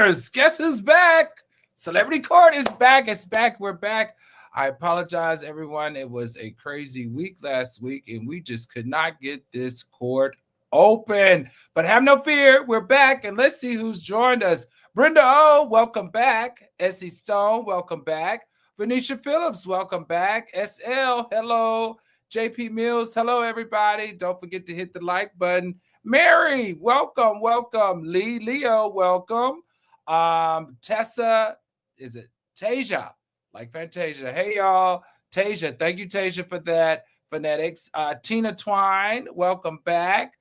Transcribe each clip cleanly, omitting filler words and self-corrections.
listeners, guess who's back? Celebrity Court is back. It's back. We're back. I apologize, everyone. It was a crazy week last week, and we just could not get this court open. But have no fear. We're back, and let's see who's joined us. Brenda O, welcome back. Essie Stone, welcome back. Venetia Phillips, welcome back. SL, hello. JP Mills, hello, everybody. Don't forget to hit the like button. Mary, welcome, welcome. Leo, welcome. Tessa, is it Tasia? Like Fantasia. Hey, y'all. Tasia, thank you, Tasia, for that. Phonetics. Tina Twine, welcome back.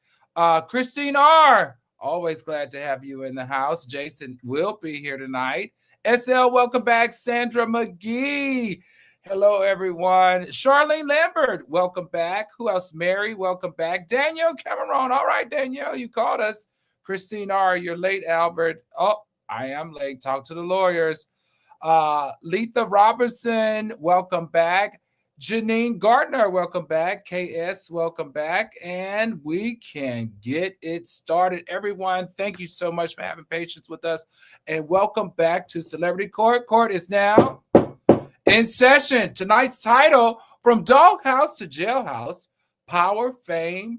Christine R., always glad to have you in the house. Jason will be here tonight. SL, welcome back. Sandra McGee. Hello, everyone. Charlene Lambert, welcome back. Who else? Mary, welcome back. Danielle Cameron. All right, Danielle, you called us. Christine R., you're late, Albert. Oh, I am late. Talk to the lawyers. Letha Robertson, welcome back. Janine Gardner, welcome back. KS, welcome back. And we can get it started. Everyone, thank you so much for having patience with us. And welcome back to Celebrity Court. Court is now in session. Tonight's title, From Doghouse to Jailhouse, Power, Fame,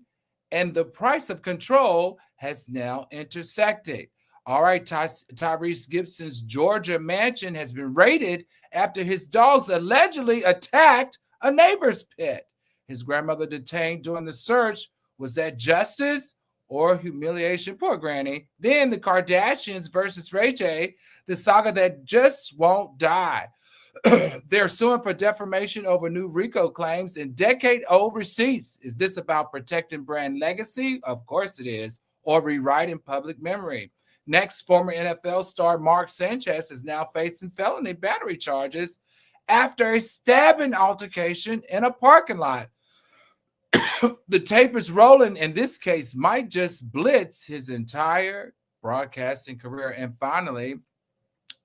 and the Price of Control has now intersected. All right, Tyrese Gibson's Georgia mansion has been raided after his dogs allegedly attacked a neighbor's pet. His grandmother detained during the search. Was that justice or humiliation? Poor Granny. Then the Kardashians versus Ray J, the saga that just won't die. They're suing for defamation over new RICO claims and decade-old receipts. Is this about protecting brand legacy? Of course it is. Or rewriting public memory. Next, former NFL star Mark Sanchez is now facing felony battery charges after a stabbing altercation in a parking lot. The tape is rolling, and this case might just blitz his entire broadcasting career. And finally,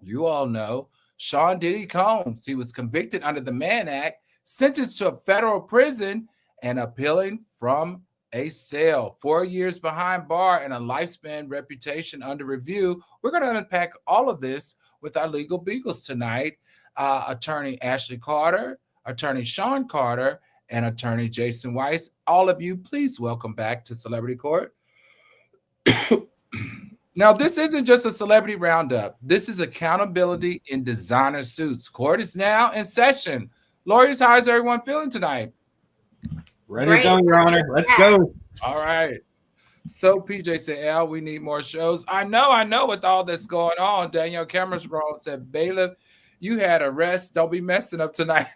you all know Sean Diddy Combs. He was convicted under the Mann Act, sentenced to a federal prison, and appealing from a cell. 4 years behind bar and a lifespan reputation under review. We're going to unpack all of this with our legal beagles tonight. Attorney Ashley Carter, Attorney Sean Carter, and Attorney Jason Weiss. All of you, please welcome back to Celebrity Court. Now, this isn't just a celebrity roundup. This is accountability in designer suits. Court is now in session. Lawyers, how is everyone feeling tonight? Ready to go, Your Honor. Let's go. All right. So PJ said, Al, we need more shows. I know with all this going on. Danielle Cameron said, Bailiff, you had a rest. Don't be messing up tonight.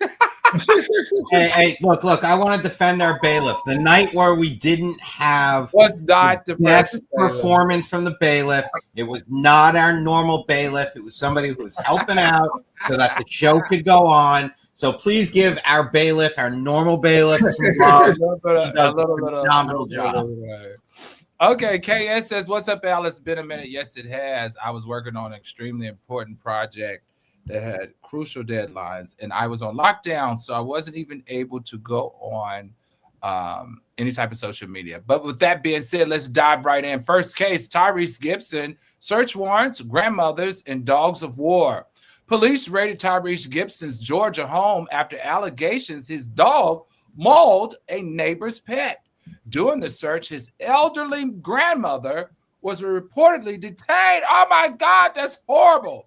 Hey, look, I want to defend our bailiff. The night where we didn't have the best performance from the bailiff, it was not our normal bailiff. It was somebody who was helping out so that the show could go on. So please give our bailiff, our normal bailiff, some love. He does a phenomenal job. Okay, KS says, what's up, Al? It's been a minute. Yes, it has. I was working on an extremely important project that had crucial deadlines, and I was on lockdown, so I wasn't even able to go on any type of social media. But with that being said, let's dive right in. First case, Tyrese Gibson, search warrants, grandmothers, and dogs of war. Police raided Tyrese Gibson's Georgia home after allegations his dog mauled a neighbor's pet. During the search, his elderly grandmother was reportedly detained. Oh my God, that's horrible.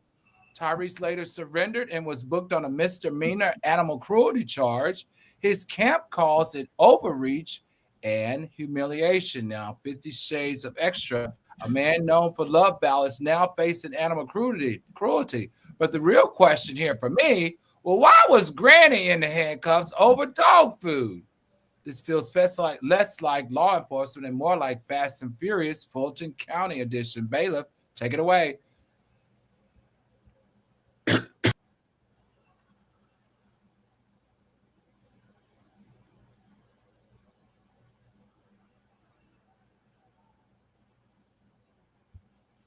Tyrese later surrendered and was booked on a misdemeanor animal cruelty charge. His camp calls it overreach and humiliation. Now, 50 Shades of Extra, a man known for love ballads, now facing animal cruelty. But the real question here for me, well, why was Granny in the handcuffs over dog food? This feels less like law enforcement and more like Fast and Furious, Fulton County edition. Bailiff, take it away.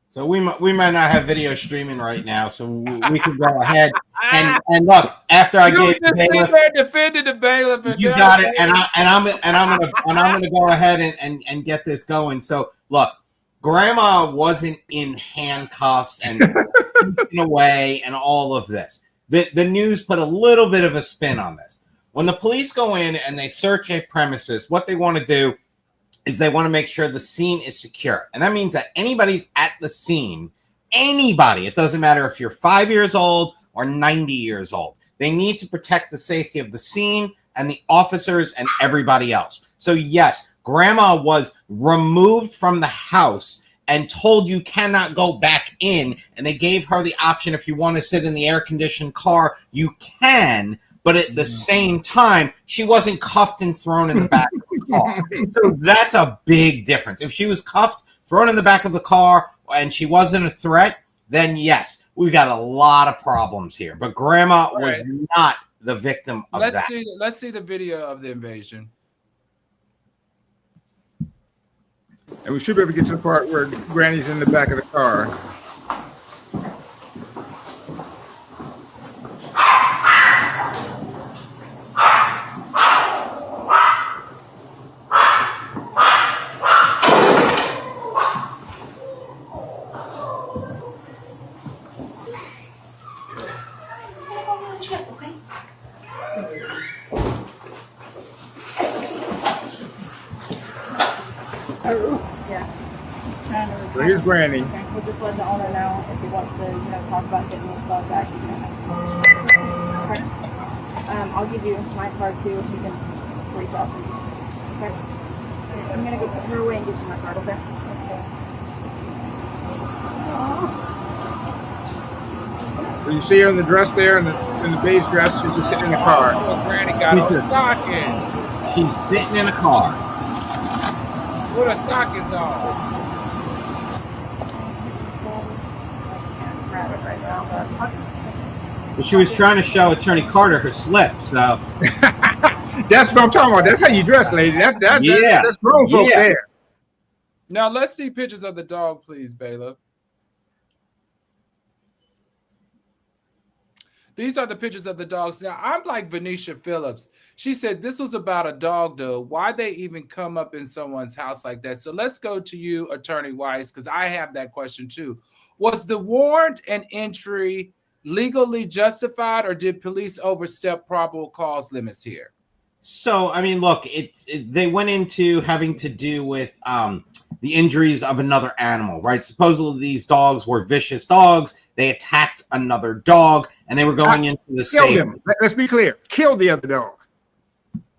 So we might not have video streaming right now, so we can go ahead and look. After I gave the bailiff, defended the bailiff, you got it, and I'm gonna go ahead and get this going. So look, Grandma wasn't in handcuffs and taken away and all of this. The news put a little bit of a spin on this. When the police go in and they search a premises, what they want to do is they want to make sure the scene is secure. And that means that anybody's at the scene, anybody, it doesn't matter if you're 5 years old or 90 years old, they need to protect the safety of the scene and the officers and everybody else. So yes, Grandma was removed from the house and told you cannot go back in. And they gave her the option, if you want to sit in the air-conditioned car, you can. But at the same time, she wasn't cuffed and thrown in the back of the car. So that's a big difference. If she was cuffed, thrown in the back of the car, and she wasn't a threat, then yes, we've got a lot of problems here. But Grandma was not the victim of that. Let's see the video of the invasion. And we should be able to get to the part where Granny's in the back of the car. So here's Granny. Okay, we'll just let the owner know if he wants to, talk about getting his stuff back. Okay. I'll give you my card too if you can reach out to me. Okay. I'm gonna go put her away and get you my card. Okay. So you see her in the dress there, in the beige dress. She's just sitting in the car. Oh, Granny got on stockings. She's sitting in a car. What are stockings on? But she was trying to show Attorney Carter her slip, so that's what I'm talking about. That's how you dress, lady. That's grown folks there. Now let's see pictures of the dog, please, Bailiff. These are the pictures of the dogs. Now, I'm like Venetia Phillips. She said this was about a dog, though. Why they even come up in someone's house like that? So let's go to you, Attorney Weiss, because I have that question too. Was the warrant and entry legally justified, or did police overstep probable cause limits here? So, I mean, look, they went into having to do with the injuries of another animal, right? Supposedly these dogs were vicious dogs. They attacked another dog, and they were going into the safe. Let's be clear. Killed the other dog.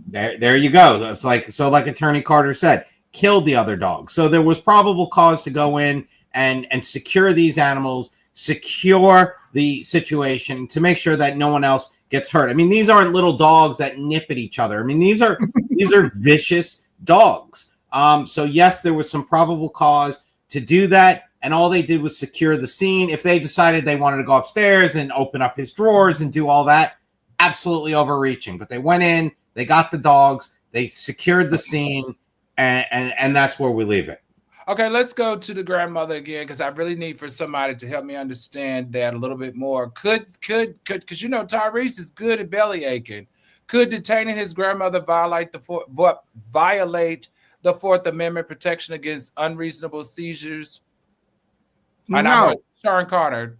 There you go. It's like Attorney Carter said, killed the other dog. So there was probable cause to go in and secure these animals, secure the situation to make sure that no one else gets hurt. I mean, these aren't little dogs that nip at each other. I mean, these are vicious dogs. So yes, there was some probable cause to do that. And all they did was secure the scene. If they decided they wanted to go upstairs and open up his drawers and do all that, absolutely overreaching. But they went in, they got the dogs, they secured the scene, and that's where we leave it. Okay, let's go to the grandmother again, because I really need for somebody to help me understand that a little bit more. Could because Tyrese is good at belly aching. Could detaining his grandmother violate the Fourth Amendment protection against unreasonable seizures? No. Sharon Carter.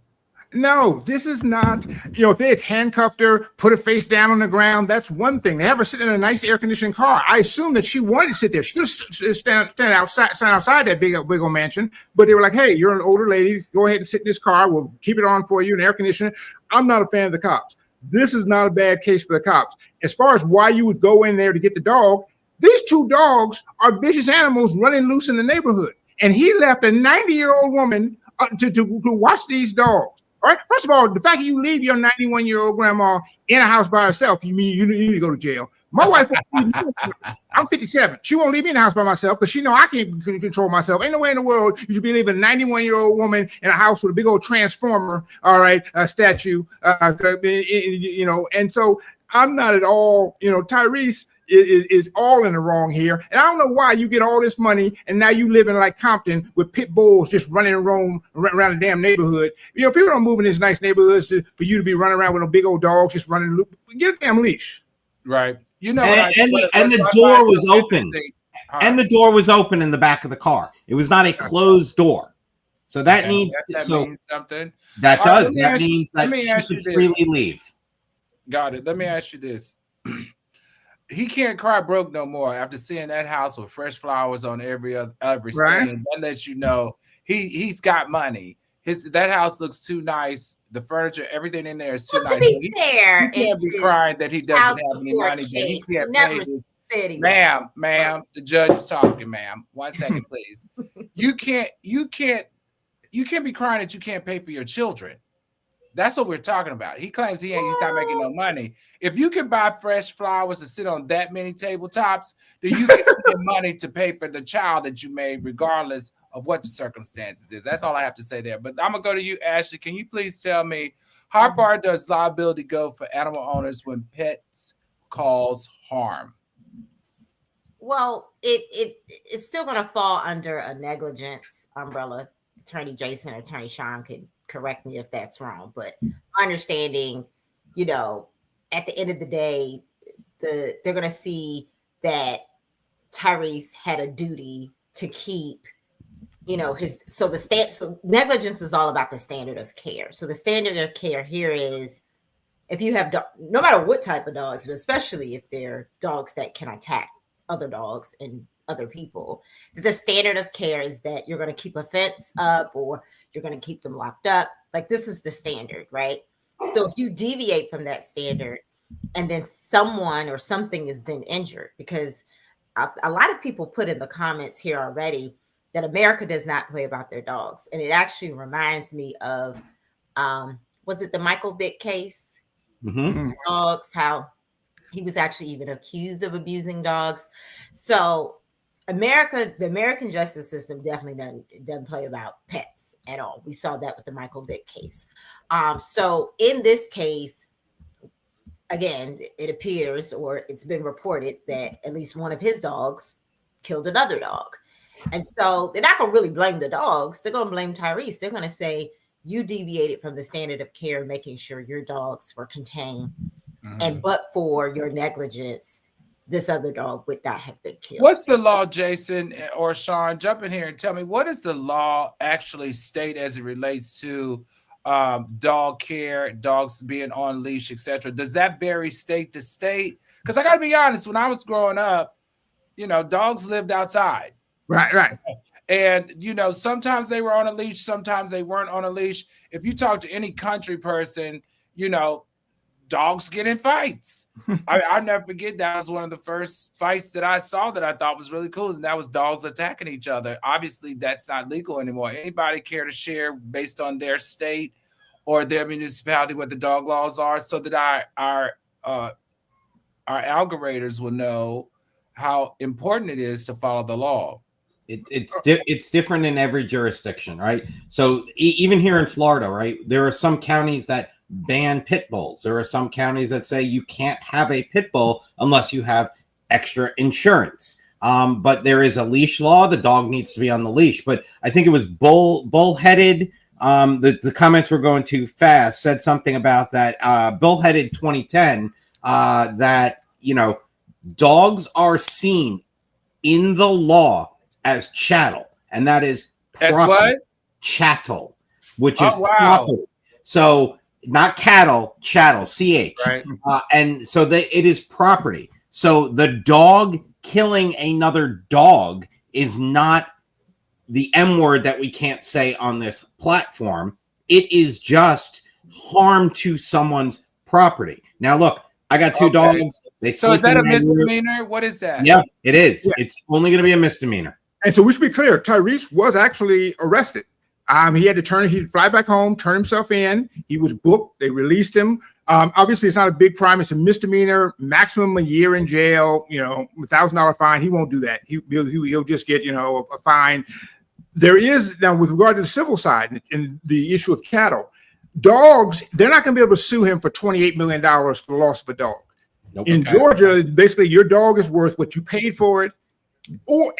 No, this is not, if they had handcuffed her, put her face down on the ground, that's one thing. They have her sitting in a nice air-conditioned car. I assume that she wanted to sit there. She could stand outside that big old mansion, but they were like, hey, you're an older lady. Go ahead and sit in this car. We'll keep it on for you, an air conditioner. I'm not a fan of the cops. This is not a bad case for the cops. As far as why you would go in there to get the dog, these two dogs are vicious animals running loose in the neighborhood. And he left a 90-year-old woman to watch these dogs. All right. First of all, the fact that you leave your 91-year-old grandma in a house by herself, you mean you need to go to jail. My wife, I'm 57. She won't leave me in the house by myself because she know I can't control myself. Ain't no way in the world you should be leaving a 91-year-old woman in a house with a big old transformer, all right, statue, and so I'm not at all, Tyrese is all in the wrong here. And I don't know why you get all this money and now you live in like Compton with pit bulls just running around the damn neighborhood. People don't move in these nice neighborhoods for you to be running around with a big old dog just running. Get a damn leash. Right. And the door was open. And the door was open in the back of the car. It was not a closed door. So that means something. That does. That means that she could freely leave. Got it. Let me ask you this. He can't cry broke no more after seeing that house with fresh flowers on every stand. That lets you know he's got money. That house looks too nice. The furniture, everything in there is too nice. To be fair, he can't be crying that he doesn't have any money. That he can't pay this. Ma'am, the judge is talking, ma'am. 1 second, please. You can't be crying that you can't pay for your children. That's what we're talking about. He claims he's not making no money. If you can buy fresh flowers and sit on that many tabletops, then you can spend money to pay for the child that you made, regardless of what the circumstances is. That's all I have to say there. But I'm gonna go to you, Ashley. Can you please tell me how far does liability go for animal owners when pets cause harm? Well, it's still gonna fall under a negligence umbrella. Attorney Jason, Attorney Sean can correct me if that's wrong, but my understanding, at the end of the day, they're going to see that Tyrese had a duty to keep, so negligence is all about the standard of care. So the standard of care here is if you have, no matter what type of dogs, but especially if they're dogs that can attack other dogs and other people, the standard of care is that you're going to keep a fence up or you're going to keep them locked up. Like, this is the standard, right? So if you deviate from that standard and then someone or something is then injured, because a lot of people put in the comments here already that America does not play about their dogs. And it actually reminds me of, was it the Michael Vick case? Mm-hmm. Dogs, how he was actually even accused of abusing dogs. So the American justice system definitely doesn't play about pets at all. We saw that with the Michael Vick case. So in this case, again, it appears, or it's been reported, that at least one of his dogs killed another dog. And so they're not going to really blame the dogs. They're going to blame Tyrese. They're going to say, you deviated from the standard of care, making sure your dogs were contained. Mm-hmm. And but for your negligence, this other dog would not have been killed. What's the law, Jason or Sean? Jump in here and tell me, what does the law actually state as it relates to dog care, dogs being on leash, etc.? Does that vary state to state? Because I got to be honest, when I was growing up, dogs lived outside. Right. And, sometimes they were on a leash, sometimes they weren't on a leash. If you talk to any country person, dogs get in fights. I'll never forget, that was one of the first fights that I saw that I thought was really cool, and that was dogs attacking each other. Obviously, that's not legal anymore. Anybody care to share based on their state or their municipality what the dog laws are, so that our algoriters will know how important it is to follow the law? It's different in every jurisdiction, right? So even here in Florida, right, there are some counties that ban pit bulls. There are some counties that say you can't have a pit bull unless you have extra insurance. But there is a leash law. The dog needs to be on the leash. But I think it was bullheaded. The comments were going too fast. Said something about that. Bullheaded 2010. That dogs are seen in the law as chattel, and that is what? Chattel, which is property. So not cattle, chattel, CH. Right. And so it is property. So the dog killing another dog is not the M word that we can't say on this platform. It is just harm to someone's property. Now, look, I got two dogs. So is that a misdemeanor? What is that? Yeah, it is. Yeah. It's only going to be a misdemeanor. And so we should be clear, Tyrese was actually arrested. He had to he'd fly back home, turn himself in. He was booked. They released him. Obviously, it's not a big crime. It's a misdemeanor, maximum a year in jail, $1,000 fine. He won't do that. He'll just get, a fine. There is, now with regard to the civil side and the issue of chattel, dogs, they're not going to be able to sue him for $28 million for the loss of a dog. Nope. In Georgia, basically, your dog is worth what you paid for it,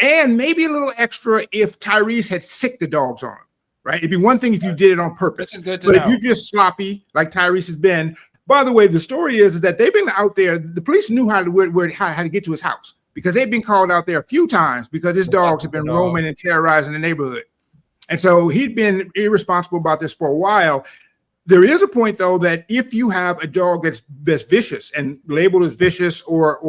and maybe a little extra if Tyrese had sicked the dogs on him. Right? It'd be one thing if you did it on purpose. This is good to know. If you just sloppy, like Tyrese has been. By the way, the story is that they've been out there. The police knew how to get to his house because they've been called out there a few times because his dogs have been roaming and terrorizing the neighborhood. And so he'd been irresponsible about this for a while. There is a point, though, that if you have a dog that's vicious and labeled as vicious or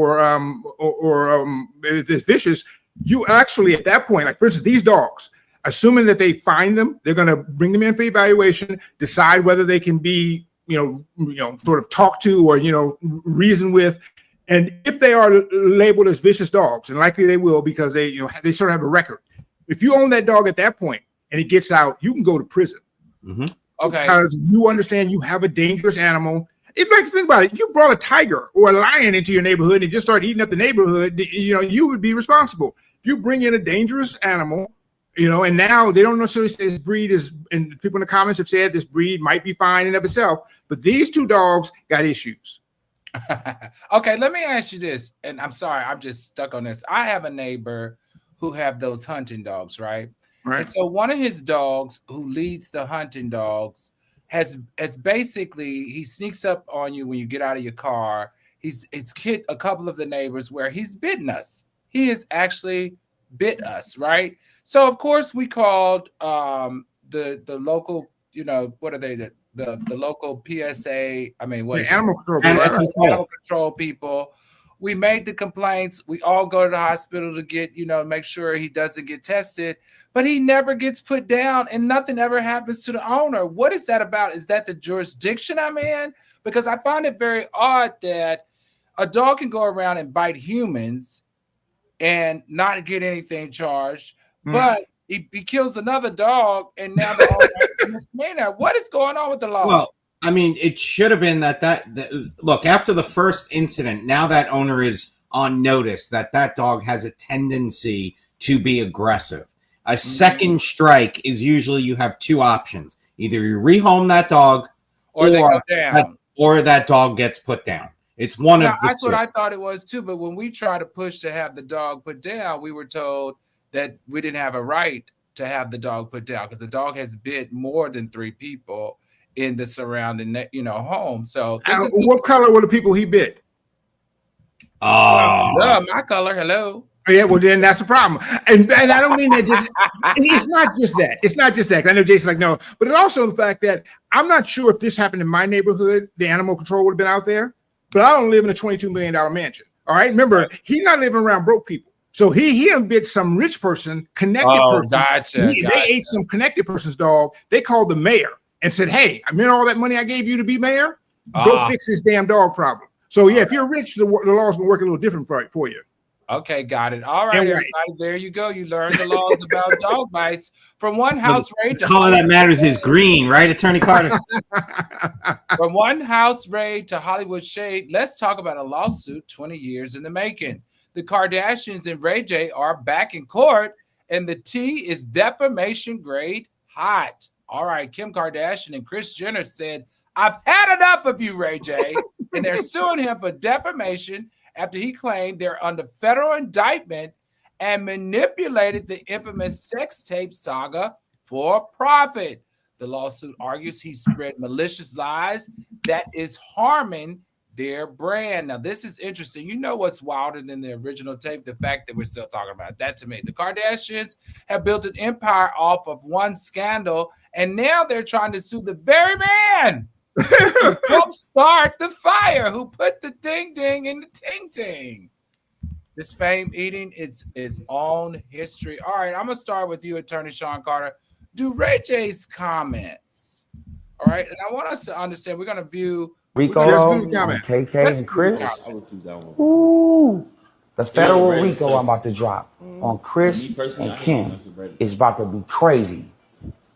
is vicious, you actually at that point, like for instance, these dogs, assuming that they find them, they're going to bring them in for evaluation, decide whether they can be, sort of talked to or, reason with. And if they are labeled as vicious dogs, and likely they will because they sort of have a record. If you own that dog at that point and it gets out, you can go to prison. Mm-hmm. Okay. Because you understand you have a dangerous animal. It makes you think about it. If you brought a tiger or a lion into your neighborhood and it just started eating up the neighborhood, you would be responsible. If you bring in a dangerous animal, and now they don't necessarily say this breed is, and people in the comments have said this breed might be fine in of itself, but these two dogs got issues. Okay, let me ask you this, and I'm sorry, I'm just stuck on this. I have a neighbor who have those hunting dogs, right? Right. And so one of his dogs who leads the hunting dogs has basically, he sneaks up on you when you get out of your car. It's hit a couple of the neighbors where he's bitten us. He has actually bit us, right? So of course we called the local, what are they, the local PSA, Animal control. Animal control people. We made the complaints. We all go to the hospital to get, make sure he doesn't get tested, but he never gets put down and nothing ever happens to the owner. What is that about? Is that the jurisdiction I'm in? Because I find it very odd that a dog can go around and bite humans and not get anything charged, but he kills another dog and now the owner is misdemeanor. What is going on with the law? Well, I mean, it should have been that look, after the first incident, now that owner is on notice that dog has a tendency to be aggressive. A second strike is usually you have two options. Either you rehome that dog or they go down. Or that dog gets put down. It's one of the That's two. what I thought it was too. But when we try to push to have the dog put down, we were told that we didn't have a right to have the dog put down because the dog has bit more than 3 people in the surrounding, home. So what color were the people he bit? My color. Hello. Yeah, well then that's a problem. And I don't mean that just it's not just that. It's not just that. I know Jason's like, no, but it's also the fact that I'm not sure if this happened in my neighborhood, the animal control would have been out there, but I don't live in a $22 million mansion. All right. Remember, he's not living around broke people. So he done bit some rich person, connected person. Gotcha. They ate some connected person's dog. They called the mayor and said, hey, I mean, all that money I gave you to be mayor, go fix this damn dog problem. So yeah, if you're rich, the law's gonna work a little different for you. Okay, got it. All right, everybody, there you go. You learned the laws about dog bites from one house raid. The color that matters is green, right, Attorney Carter? From one house raid to Hollywood shade, let's talk about a lawsuit 20 years in the making. The Kardashians and Ray J are back in court, and the tea is defamation grade hot. All right, Kim Kardashian and Kris Jenner said, I've had enough of you, Ray J, and they're suing him for defamation after he claimed they're under federal indictment and manipulated the infamous sex tape saga for profit. The lawsuit argues he spread malicious lies that is harming their brand. Now, this is interesting. You know what's wilder than the original tape? The fact that we're still talking about that to me. The Kardashians have built an empire off of one scandal, and now they're trying to sue the very man who helped start the fire, who put the ding-ding in the ting-ting. This fame eating its own history. All right, I'm going to start with you, Attorney Sean Carter. Do Ray J's comments, all right, and I want us to understand, we're going to view Rico, KK, and Chris. Ooh, the federal Rico I'm about to drop on Chris and Kim is about to be crazy.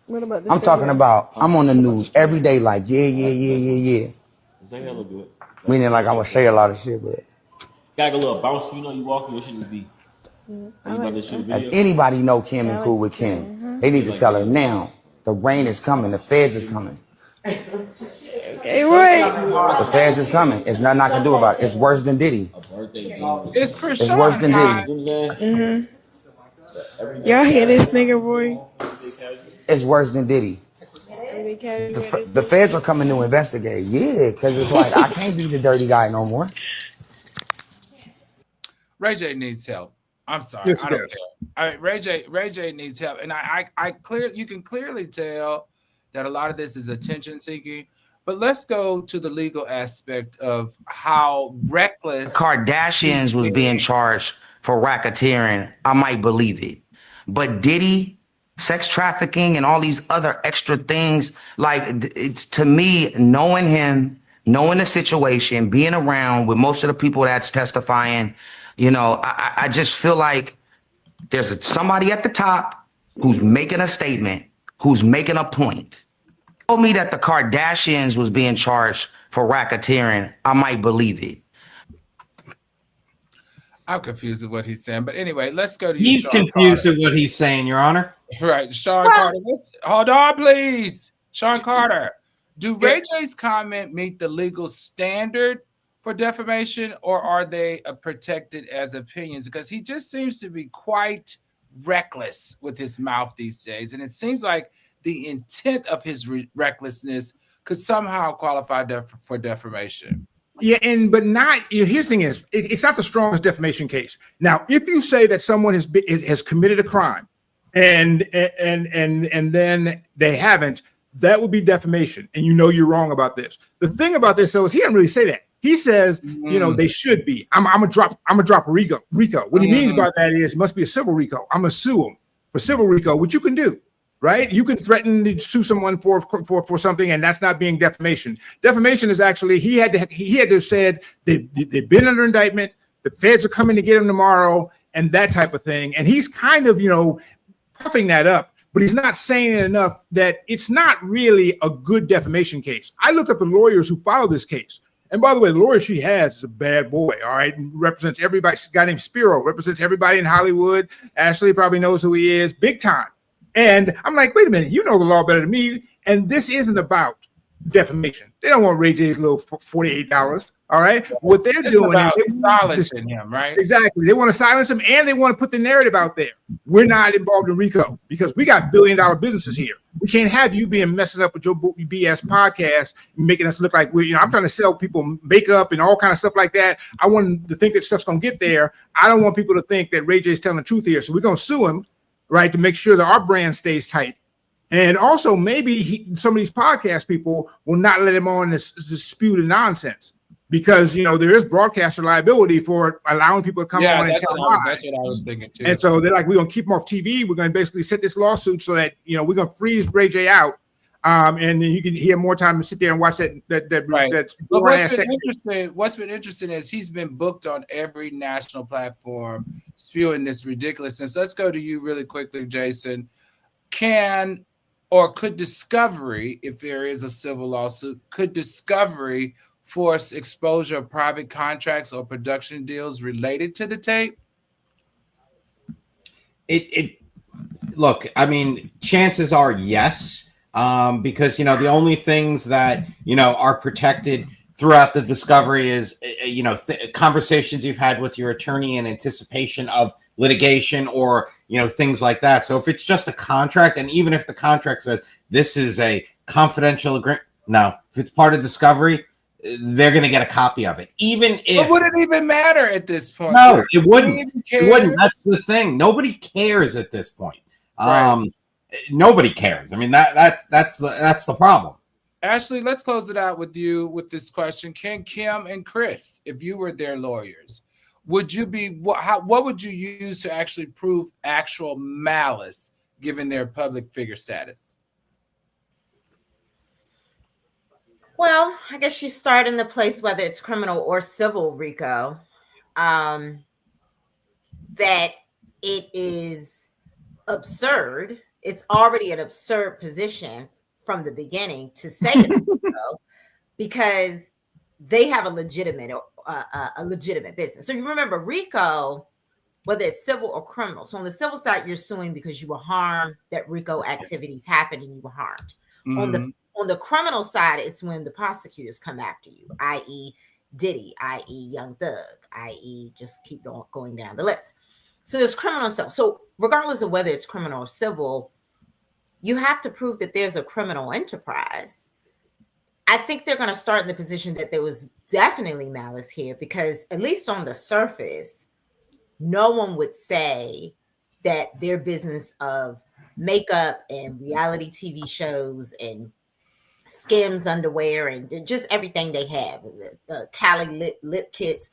I'm talking about, I'm on the news every day like, yeah. Meaning like I'm going to say a lot of shit, but. Got a little bounce, you walking, what should it be? If anybody know Kim and cool with Kim, they need to tell her now, the rain is coming, the feds is coming. Hey, wait. The feds is coming. It's nothing I can do about it. It's worse than Diddy. It's Chris. It's worse than Diddy. Y'all hear this nigga, boy? It's worse than Diddy. The feds are coming to investigate. Yeah, because it's like, I can't be the dirty guy no more. Ray J needs help. I'm sorry. Yes, I don't care. All right, Ray J needs help. And you can clearly tell that a lot of this is attention seeking. But let's go to the legal aspect of how reckless Kardashians was being charged for racketeering. I might believe it. But Diddy, sex trafficking, and all these other extra things, like, it's, to me, knowing him, knowing the situation, being around with most of the people that's testifying, you know, I just feel like there's somebody at the top who's making a statement, who's making a point. Told me that the Kardashians was being charged for racketeering. I might believe it. I'm confused with what he's saying. But anyway, let's go to you. He's confused with what he's saying, Your Honor. Right. Sean Carter. Hold on, please. Sean Carter. Do Ray J's comment meet the legal standard for defamation, or are they protected as opinions? Because he just seems to be quite reckless with his mouth these days. And it seems like the intent of his recklessness could somehow qualify for defamation. Yeah, but not. Here's the thing: it's not the strongest defamation case. Now, if you say that someone has committed a crime, and then they haven't, that would be defamation, and you know you're wrong about this. The thing about this, though, is he doesn't really say that. He says, you know, they should be. I'm gonna drop Rico. What he means by that is it must be a civil Rico. I'm gonna sue him for civil Rico, which you can do. Right? You can threaten to sue someone for something, and that's not being defamation. Defamation is actually he had to have said they've been under indictment, the feds are coming to get him tomorrow, and that type of thing. And he's kind of, you know, puffing that up, but he's not saying it enough that it's not really a good defamation case. I looked up the lawyers who filed this case. And by the way, the lawyer she has is a bad boy, all right? Represents everybody. This guy named Spiro, represents everybody in Hollywood. Ashley probably knows who he is, big time. And I'm like, wait a minute, you know the law better than me. And this isn't about defamation. They don't want Ray J's little $48. All right. What they're doing is silencing him, right? Exactly. They want to silence him, and they want to put the narrative out there. We're not involved in RICO because we got billion-dollar businesses here. We can't have you being messing up with your BS podcast, making us look like we're, you know, I'm trying to sell people makeup and all kind of stuff like that. I want to think that stuff's going to get there. I don't want people to think that Ray J's telling the truth here. So we're going to sue him, right, to make sure that our brand stays tight. And also maybe some of these podcast people will not let him on this disputed nonsense because, you know, there is broadcaster liability for allowing people to come on and tell lies. That's what I was thinking too. And so they're like, we're going to keep him off TV. We're going to basically set this lawsuit so that, you know, we're going to freeze Ray J out. And he have more time to sit there and watch that. Right. But what's been interesting is he's been booked on every national platform spewing this ridiculousness. Let's go to you really quickly, Jason. Could discovery, if there is a civil lawsuit, could discovery force exposure of private contracts or production deals related to the tape? Look, I mean, chances are yes. Because, you know, the only things that, you know, are protected throughout the discovery is, you know, conversations you've had with your attorney in anticipation of litigation or, you know, things like that. So if it's just a contract, and even if the contract says this is a confidential agreement, no, if it's part of discovery, they're going to get a copy of it. Even if. But would it even matter at this point? No, it wouldn't. It wouldn't. That's the thing. Nobody cares at this point. Right. Nobody cares. I mean, that's the problem. Ashley, let's close it out with you with this question. Can Kim and Chris, if you were their lawyers, what would you use to actually prove actual malice given their public figure status? Well, I guess you start in the place, whether it's criminal or civil RICO, that it is absurd. It's already an absurd position from the beginning to say it's RICO because they have a legitimate business. So you remember RICO, whether it's civil or criminal. So on the civil side, you're suing because you were harmed, that RICO activities happened and you were harmed. Mm-hmm. On the criminal side, it's when the prosecutors come after you, i.e. Diddy, i.e. Young Thug, i.e. just keep going down the list. So there's criminal and civil. So regardless of whether it's criminal or civil, you have to prove that there's a criminal enterprise. I think they're going to start in the position that there was definitely malice here because at least on the surface, no one would say that their business of makeup and reality TV shows and Skims underwear and just everything they have, the Cali lip kits,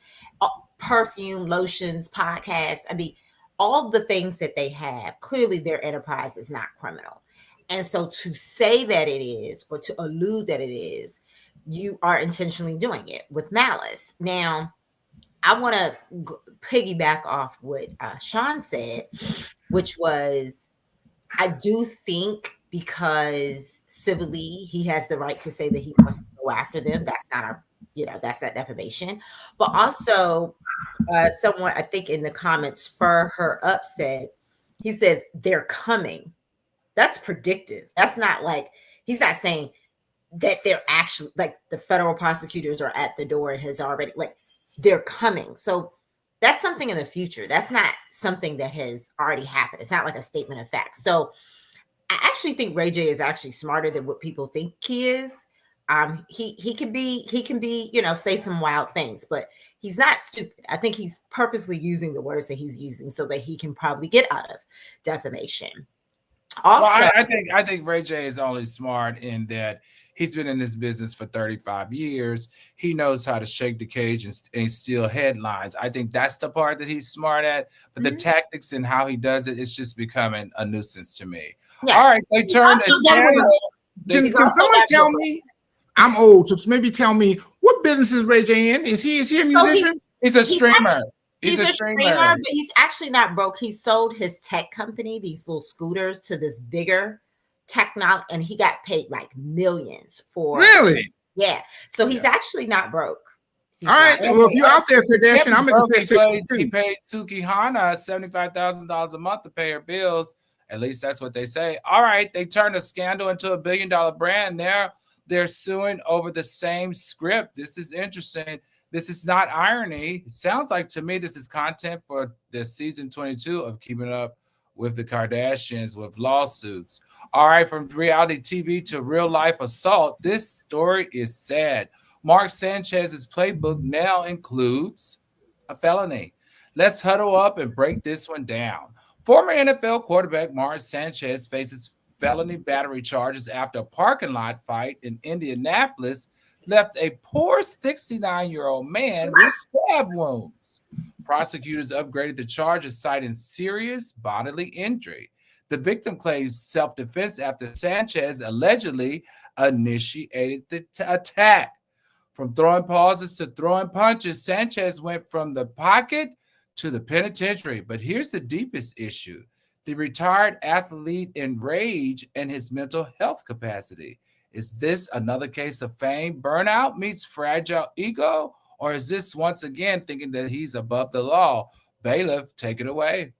perfume, lotions, podcasts. I mean, all the things that they have, clearly their enterprise is not criminal. And so to say that it is, or to allude that it is, you are intentionally doing it with malice. Now, I want to piggyback off what Sean said, which was, I do think because civilly he has the right to say that he wants to go after them. That's not that's not defamation. But also, someone, I think in the comments, for her upset, he says they're coming. That's predictive. That's not like, he's not saying that they're actually, like, the federal prosecutors are at the door and has already, like, they're coming. So that's something in the future. That's not something that has already happened. It's not like a statement of fact. So I actually think Ray J is actually smarter than what people think he is. He can be, say some wild things, but he's not stupid. I think he's purposely using the words that he's using so that he can probably get out of defamation. Also, well, I think Ray J is only smart in that he's been in this business for 35 years. He knows how to shake the cage and steal headlines. I think that's the part that he's smart at. But the tactics and how he does it, it's just becoming a nuisance to me. Yes. All right, they turned Can someone tell me? I'm old, so maybe tell me, what business is Ray J in? Is he a musician? He's a streamer. He's a streamer, but he's actually not broke. He sold his tech company, these little scooters, to this bigger technology, and he got paid like millions for. Really? Yeah. So he's actually not broke. All right. Well, if you're out there, Kardashian, I'm going to say he paid Suki Hana $75,000 a month to pay her bills. At least that's what they say. All right. They turned a scandal into $1 billion brand. They're suing over the same script. This is interesting. This is not irony. It sounds like to me this is content for the season 22 of Keeping Up with the Kardashians with lawsuits. All right, from reality TV to real life assault, this story is sad. Mark Sanchez's playbook now includes a felony. Let's huddle up and break this one down. Former NFL quarterback Mark Sanchez faces felony battery charges after a parking lot fight in Indianapolis left a poor 69-year-old man with stab wounds. Prosecutors upgraded the charges, citing serious bodily injury. The victim claims self-defense after Sanchez allegedly initiated the attack. From throwing pauses to throwing punches, Sanchez went from the pocket to the penitentiary. But here's the deepest issue: the retired athlete enraged and his mental health capacity. Is this another case of fame burnout meets fragile ego? Or is this once again thinking that he's above the law? Bailiff, take it away.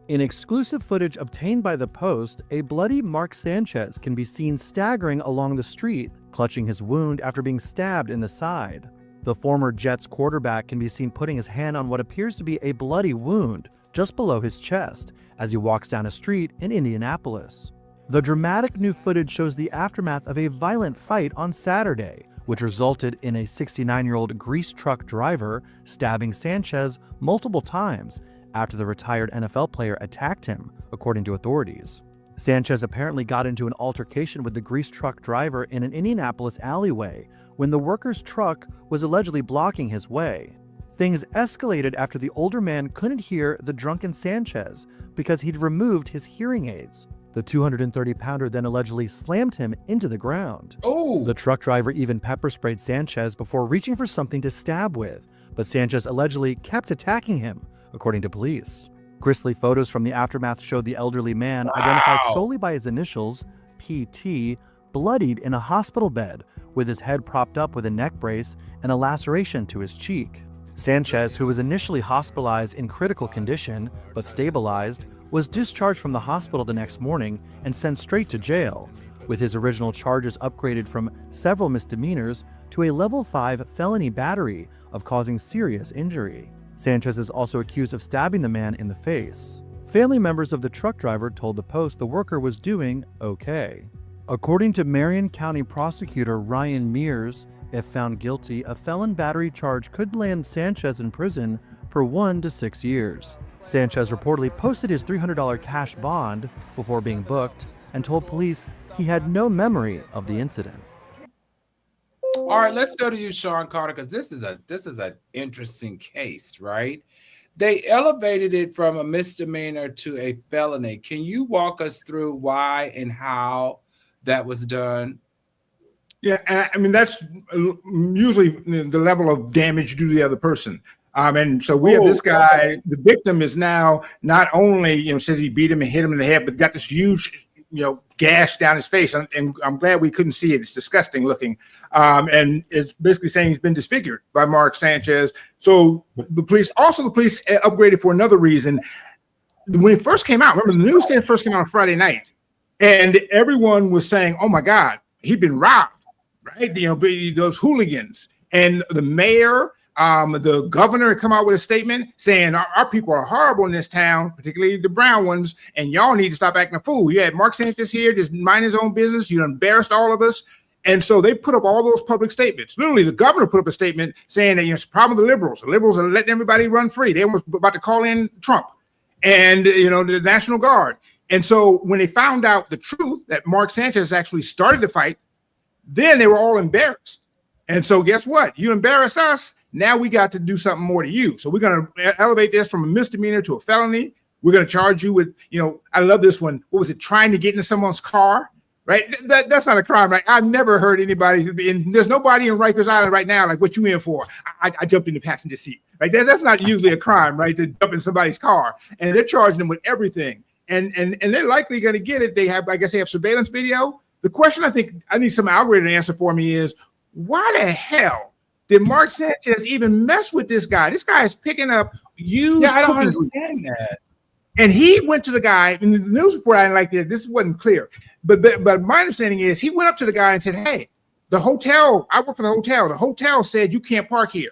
In exclusive footage obtained by The Post, a bloody Mark Sanchez can be seen staggering along the street, clutching his wound after being stabbed in the side. The former Jets quarterback can be seen putting his hand on what appears to be a bloody wound just below his chest as he walks down a street in Indianapolis. The dramatic new footage shows the aftermath of a violent fight on Saturday, which resulted in a 69-year-old grease truck driver stabbing Sanchez multiple times after the retired NFL player attacked him, according to authorities. Sanchez apparently got into an altercation with the grease truck driver in an Indianapolis alleyway when the worker's truck was allegedly blocking his way. Things escalated after the older man couldn't hear the drunken Sanchez because he'd removed his hearing aids. The 230-pounder then allegedly slammed him into the ground. Oh! The truck driver even pepper sprayed Sanchez before reaching for something to stab with, but Sanchez allegedly kept attacking him, according to police. Grisly photos from the aftermath showed the elderly man, identified solely by his initials, PT, bloodied in a hospital bed with his head propped up with a neck brace and a laceration to his cheek. Sanchez, who was initially hospitalized in critical condition but stabilized, was discharged from the hospital the next morning and sent straight to jail, with his original charges upgraded from several misdemeanors to a level 5 felony battery of causing serious injury. Sanchez is also accused of stabbing the man in the face. Family members of the truck driver told the Post the worker was doing okay. According to Marion County prosecutor Ryan Mears, If found guilty, a felon battery charge could land Sanchez in prison for 1 to 6 years. Sanchez reportedly posted his $300 cash bond before being booked and told police he had no memory of the incident. All right, let's go to you, Sean Carter, because this is an interesting case, right? They elevated it from a misdemeanor to a felony. Can you walk us through why and how that was done? Yeah, and I mean that's usually the level of damage due to the other person. And so we have this guy. The victim is now not only says he beat him and hit him in the head, but got this huge gash down his face. And I'm glad we couldn't see it. It's disgusting looking. And it's basically saying he's been disfigured by Mark Sanchez. So the police upgraded for another reason. When it first came out, remember the news first came out on Friday night, and everyone was saying, "Oh my God, he'd been robbed." Right, those hooligans, and the mayor, the governor had come out with a statement saying our people are horrible in this town, particularly the brown ones, and y'all need to stop acting a fool. You had Mark Sanchez here just mind his own business. You embarrassed all of us. And so they put up all those public statements. Literally, the governor put up a statement saying that it's a problem with the liberals. The liberals are letting everybody run free. They were about to call in Trump and the National Guard. And so when they found out the truth that Mark Sanchez actually started the fight, then they were all embarrassed. And so guess what? You embarrassed us. Now we got to do something more to you. So we're going to elevate this from a misdemeanor to a felony. We're going to charge you with, I love this one. What was it? Trying to get into someone's car, right? That's not a crime, right? I've never heard anybody, and there's nobody in Rikers Island right now like, what you in for? I jumped in the passenger seat, right? That's not usually a crime, right? To jump in somebody's car. And they're charging them with everything. And they're likely going to get it. They have surveillance video. The question I think I need some algorithm to answer for me is, why the hell did Mark Sanchez even mess with this guy? This guy is picking up used I don't cooking understand that. And he went to the guy, and the news report I didn't like that. This wasn't clear. But my understanding is he went up to the guy and said, "Hey, the hotel, I work for the hotel. The hotel said you can't park here."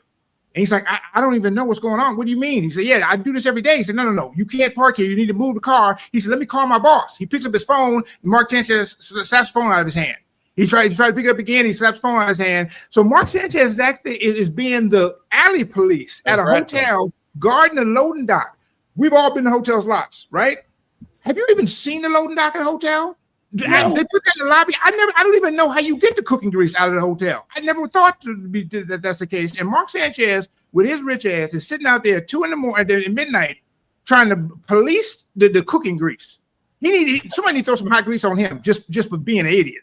And he's like, I don't even know what's going on. What do you mean? He said, "Yeah, I do this every day." He said, No, you can't park here. You need to move the car. He said, "Let me call my boss." He picks up his phone. Mark Sanchez slaps his phone out of his hand. He tried to pick it up again. He slaps his phone out of his hand. So Mark Sanchez is being the alley police at a hotel guarding the loading dock. We've all been to hotels lots, right? Have you even seen the loading dock at a hotel? No. They put that in the lobby. I don't even know how you get the cooking grease out of the hotel. I never thought that that's the case. And Mark Sanchez, with his rich ass, is sitting out there at midnight trying to police the cooking grease. Somebody need to throw some hot grease on him just for being an idiot.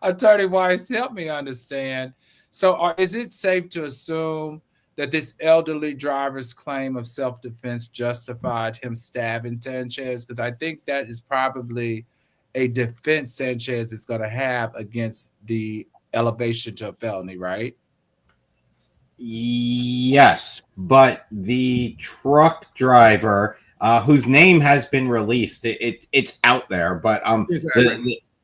Attorney Weiss, help me understand. So is it safe to assume that this elderly driver's claim of self-defense justified him stabbing Sanchez? Because I think that is probably a defense Sanchez is going to have against the elevation to a felony, right? Yes, but the truck driver, whose name has been released, it's out there, but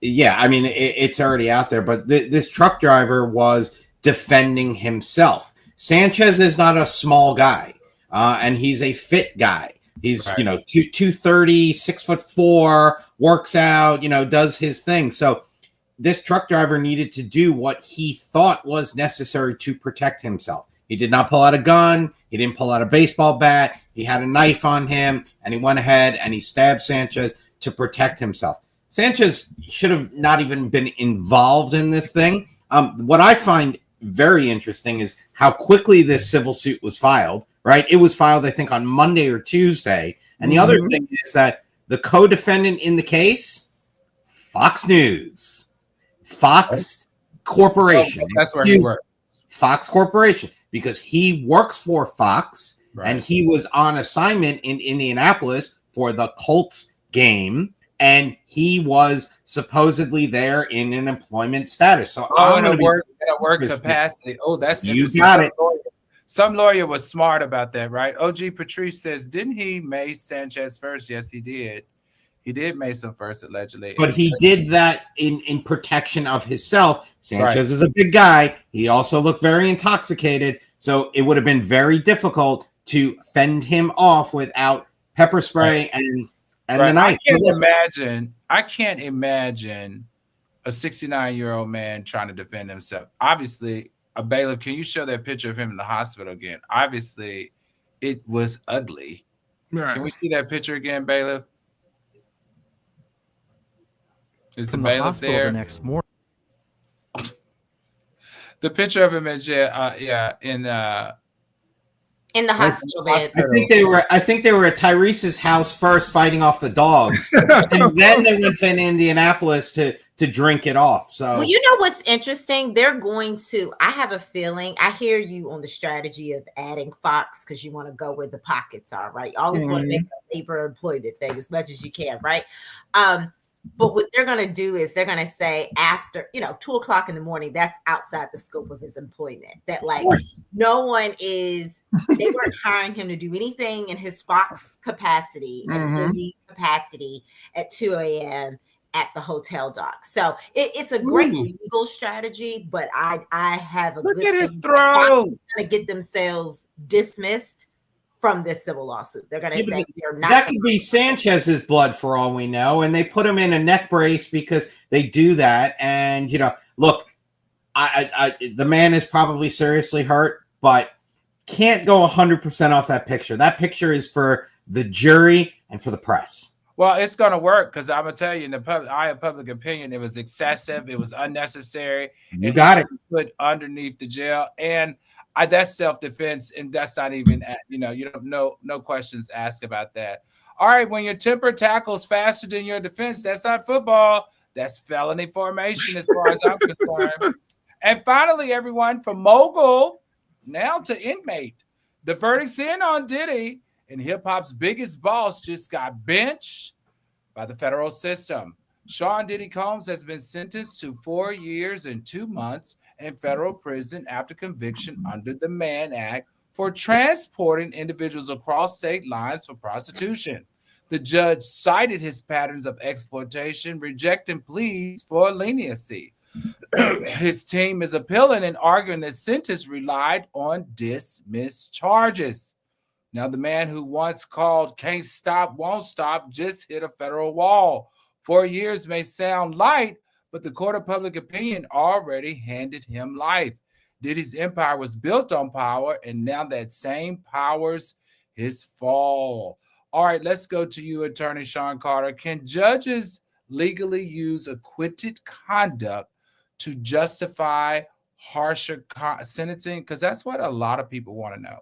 it's already out there. But this truck driver was defending himself. Sanchez is not a small guy, and he's a fit guy. He's 230, 6'4", works out, does his thing. So this truck driver needed to do what he thought was necessary to protect himself. He did not pull out a gun. He didn't pull out a baseball bat. He had a knife on him, and he went ahead and he stabbed Sanchez to protect himself. Sanchez should have not even been involved in this thing. What I find very interesting is how quickly this civil suit was filed, right? It was filed, I think, on Monday or Tuesday. And the other thing is that the co-defendant in the case, Fox News, Fox Corporation. That's where he works. Fox Corporation, because he works for Fox, and he was on assignment in Indianapolis for the Colts game, and he was supposedly there in an employment status. So I'm going to work capacity. Oh, that's you interesting. got it. Some lawyer was smart about that, right? OG Patrice says, didn't he mace Sanchez first? Yes, he did. He did mace him first, allegedly. But he did that in protection of himself. Sanchez is a big guy. He also looked very intoxicated. So it would have been very difficult to fend him off without pepper spray and the knife. I can't imagine a 69-year-old man trying to defend himself. Obviously, a bailiff, can you show that picture of him in the hospital again? Obviously, it was ugly. Right. Can we see that picture again, bailiff? Is the bailiff there? The next morning. The picture of him in jail, in the hospital bed. I think they were at Tyrese's house first, fighting off the dogs, and then they went to Indianapolis to drink it off. So, well, you know what's interesting? They're going to. I have a feeling. I hear you on the strategy of adding Fox because you want to go where the pockets are, right? You always want to make a labor employed thing as much as you can, right? But what they're going to do is they're going to say after, 2:00 in the morning, that's outside the scope of his employment. That no one is, they weren't hiring him to do anything in his Fox capacity, employee capacity at 2 a.m. at the hotel dock. So it's a great legal strategy, but I have a look good at his throat. To get themselves dismissed from this civil lawsuit. They're going to say they're not. That could be Sanchez's blood for all we know, and they put him in a neck brace because they do that. And look, the man is probably seriously hurt, but can't go 100% off that picture. That picture is for the jury and for the press. Well, it's going to work because I'm going to tell you, in the eye of public opinion, it was excessive, it was unnecessary. You got it. Put underneath the jail, and that's self-defense, and that's not even, you don't no questions asked about that. All right, when your temper tackles faster than your defense, that's not football. That's felony formation as far as I'm concerned. And finally, everyone, from mogul now to inmate, the verdict's in on Diddy, and hip-hop's biggest boss just got benched by the federal system. Sean Diddy Combs has been sentenced to 4 years and 2 months in federal prison after conviction under the Mann Act for transporting individuals across state lines for prostitution. The judge cited his patterns of exploitation, rejecting pleas for leniency. His team is appealing and arguing the sentence relied on dismissed charges. Now, the man who once called "can't stop, won't stop" just hit a federal wall. 4 years may sound light, but the court of public opinion already handed him life. Diddy's empire was built on power, and now that same power's his fall. All right, let's go to you, Attorney Sean Carter. Can judges legally use acquitted conduct to justify harsher sentencing? Because that's what a lot of people want to know.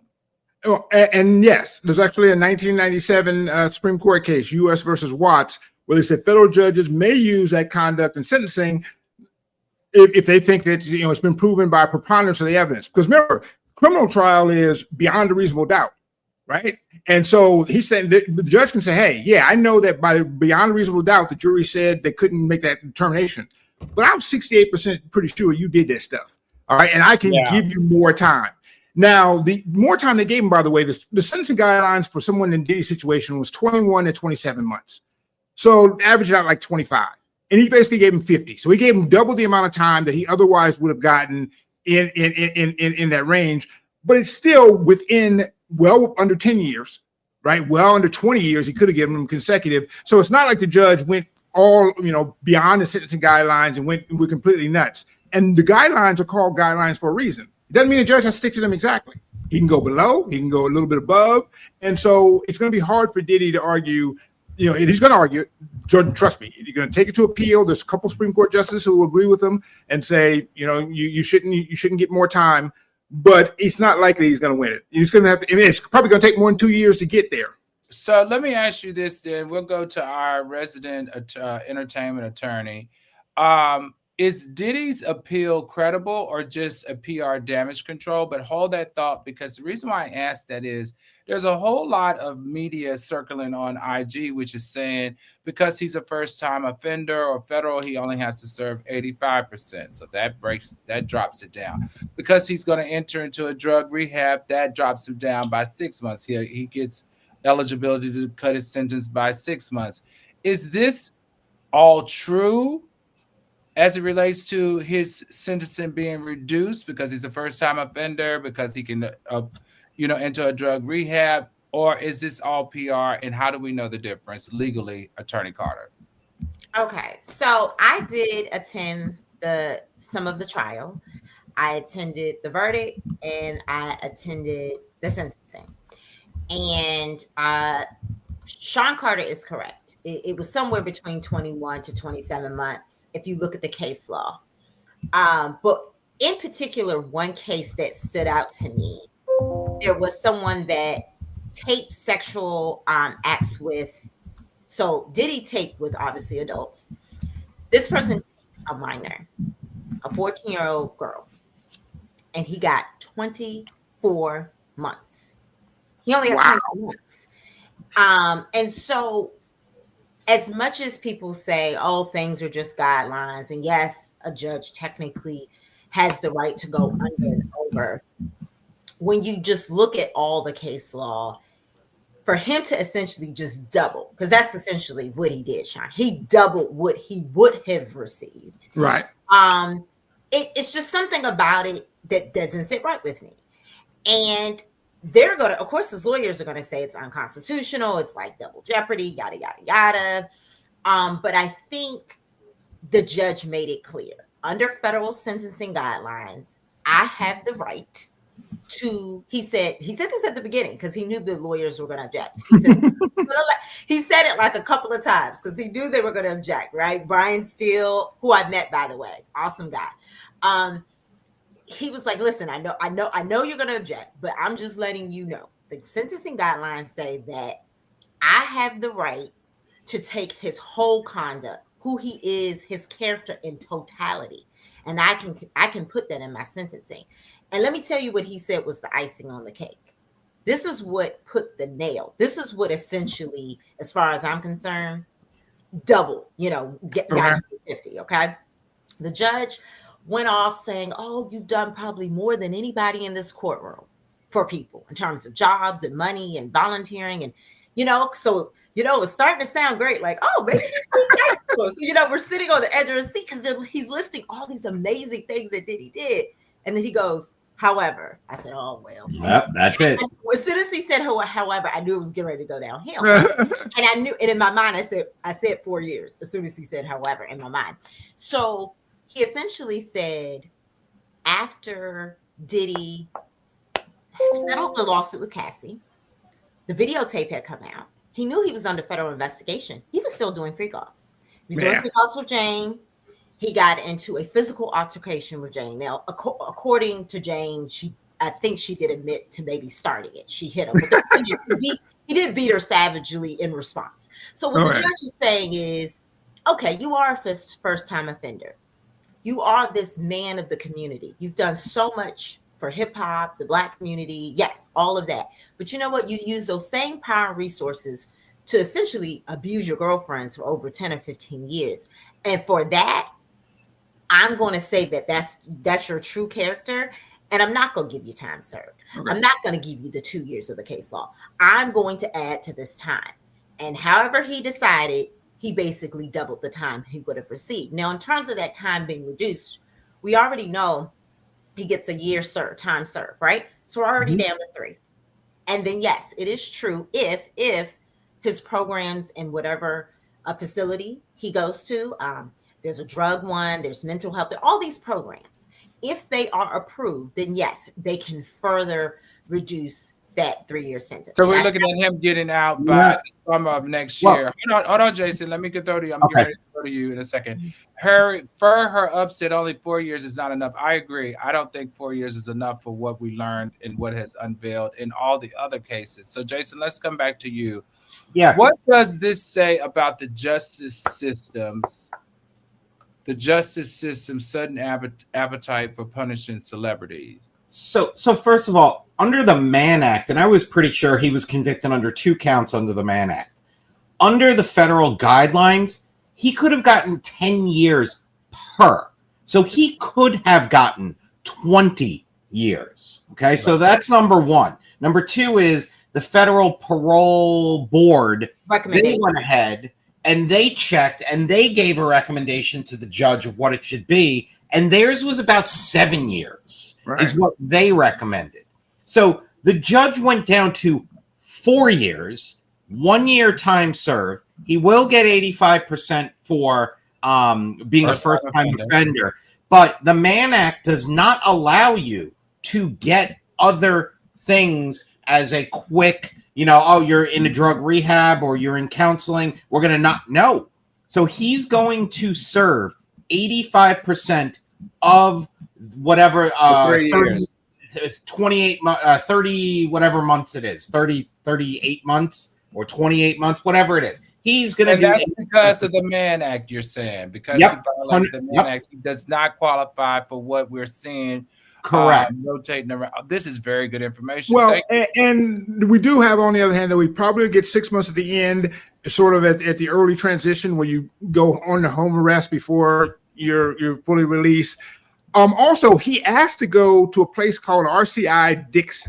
Oh, and yes, there's actually a 1997 Supreme Court case, U.S. versus Watts, where they said federal judges may use that conduct in sentencing if they think that it's been proven by preponderance of the evidence. Because remember, criminal trial is beyond a reasonable doubt, right? And so he said that the judge can say, "Hey, yeah, I know that beyond a reasonable doubt, the jury said they couldn't make that determination, but I'm 68% pretty sure you did that stuff. All right, and I can give you more time." Now, the more time they gave him, by the way, the sentencing guidelines for someone in Diddy's situation was 21 to 27 months. So averaged out like 25. And he basically gave him 50. So he gave him double the amount of time that he otherwise would have gotten in that range. But it's still within well under 10 years, right? Well under 20 years, he could have given him consecutive. So it's not like the judge went all, beyond the sentencing guidelines and went completely nuts. And the guidelines are called guidelines for a reason. It doesn't mean the judge has to stick to them exactly. He can go below, he can go a little bit above. And so it's going to be hard for Diddy to argue, he's going to argue, trust me, you're going to take it to appeal. There's a couple Supreme Court justices who will agree with him and say, you shouldn't get more time, but it's not likely he's going to win it. He's going to have to, it's probably going to take more than 2 years to get there. So let me ask you this then. We'll go to our resident entertainment attorney. Is Diddy's appeal credible or just a PR damage control? But hold that thought, because the reason why I asked that is there's a whole lot of media circling on IG, which is saying because he's a first-time offender or federal, he only has to serve 85%. So that drops it down. Because he's going to enter into a drug rehab, that drops him down by 6 months. He gets eligibility to cut his sentence by 6 months. Is this all true as it relates to his sentencing being reduced because he's a first-time offender, because he can, enter a drug rehab, or is this all PR? And how do we know the difference legally, Attorney Carter? Okay, so I did attend some of the trial. I attended the verdict and I attended the sentencing. And Sean Carter is correct. It was somewhere between 21 to 27 months if you look at the case law. But in particular, one case that stood out to me, there was someone that taped sexual acts with, so Diddy taped with obviously adults. This person taped a minor, a 14-year-old girl, and he got 24 months. He only got 24 months. And so as much as people say, oh, things are just guidelines, and yes, a judge technically has the right to go under and over, when you just look at all the case law, for him to essentially just double, because that's essentially what he did, Sean. He doubled what he would have received. Right. It's just something about it that doesn't sit right with me. And they're going to, of course, his lawyers are going to say it's unconstitutional. It's like double jeopardy, yada, yada, yada. But I think the judge made it clear. Under federal sentencing guidelines, I have the right to, he said this at the beginning because he knew the lawyers were going to object. He said it like a couple of times because he knew they were going to object, right? Brian Steele, who I met, by the way, awesome guy. He was like, listen, I know you're going to object, but I'm just letting you know. The sentencing guidelines say that I have the right to take his whole conduct, who he is, his character in totality. And I can put that in my sentencing. And let me tell you what he said was the icing on the cake. This is what put the nail. This is what essentially, as far as I'm concerned, double, got 50, okay? The judge went off saying, oh, you've done probably more than anybody in this courtroom for people in terms of jobs and money and volunteering. And, so, it's starting to sound great. Like, oh, maybe nice. So, we're sitting on the edge of the seat because he's listing all these amazing things that Diddy did. And then he goes, however, I said, oh, well. Yep, that's it. As soon as he said, however, I knew it was getting ready to go downhill. And I knew, and in my mind, I said 4 years as soon as he said, however, in my mind. So he essentially said, after Diddy settled the lawsuit with Cassie, the videotape had come out. He knew he was under federal investigation. He was still doing freak offs. He was doing freak offs with Jane. He got into a physical altercation with Jane. Now, according to Jane, I think she did admit to maybe starting it. She hit him. He didn't beat her savagely in response. So what the judge is saying is, okay, you are a first-time offender. You are this man of the community. You've done so much for hip hop, the Black community. Yes, all of that. But you know what? You use those same power and resources to essentially abuse your girlfriends for over 10 or 15 years. And for that, I'm going to say that that's your true character. And I'm not going to give you time served. Okay. I'm not going to give you the 2 years of the case law. I'm going to add to this time. And however he decided, he basically doubled the time he would have received. Now, in terms of that time being reduced, we already know he gets a year time served, right? So we're already down to 3. And then, yes, it is true if his programs in whatever facility he goes to, there's a drug one, there's mental health, there are all these programs. If they are approved, then yes, they can further reduce that 3-year sentence. So we're looking at him getting out by the summer of next year. Hold on, Jason. Let me get through to you. I'm getting ready to go to you in a second. For her upset, only 4 years is not enough. I agree. I don't think 4 years is enough for what we learned and what has unveiled in all the other cases. So, Jason, let's come back to you. Yeah. What does this say about the justice system's sudden appetite for punishing celebrities? So first of all, under the Mann Act, and I was pretty sure he was convicted under 2 counts under the Mann Act. Under the federal guidelines, he could have gotten 10 years per. So he could have gotten 20 years. Okay, so that's number one. Number 2 is the federal parole board. They went ahead and they checked and they gave a recommendation to the judge of what it should be. And theirs was about 7 years, is what they recommended. So the judge went down to 4 years, 1 year time served, He will get 85% for being a first-time offender. But the Mann Act does not allow you to get other things as a quick, oh, you're in a drug rehab or you're in counseling. We're going to not know. So he's going to serve 85% of whatever 28 30 whatever months it is, 38 months or 28 months, whatever it is. He's going to do. That's because of the Mann Act, you're saying. Because he violated the Mann Act, he does not qualify for what we're seeing. Correct. Rotating around. This is very good information. Well, and we do have, on the other hand, that we probably get 6 months at the end, sort of at the early transition where you go on the home arrest before you're fully released. Also, he asked to go to a place called RCI Dix,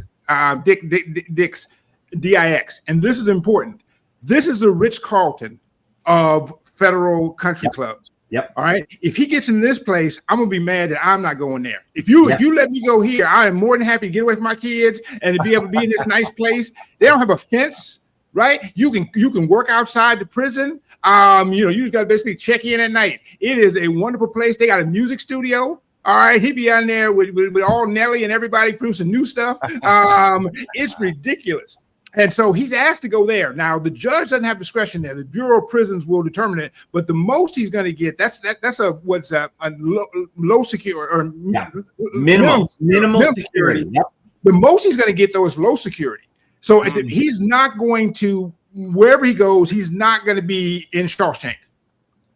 DIX, and this is important. This is the Ritz-Carlton of federal country clubs. Yep. All right. If he gets into this place, I'm gonna be mad that I'm not going there. If you let me go here, I am more than happy to get away from my kids and to be able to be in this nice place. They don't have a fence, right? You can work outside the prison. You just got to basically check in at night. It is a wonderful place. They got a music studio. All right, he'd be on there with all Nelly and everybody producing new stuff. It's ridiculous. And so he's asked to go there. Now, the judge doesn't have discretion there. The Bureau of Prisons will determine it. But the most he's going to get, that's a low security or minimal security. Yep. The most he's going to get, though, is low security. So he's not going to, wherever he goes, he's not going to be in Shawshank,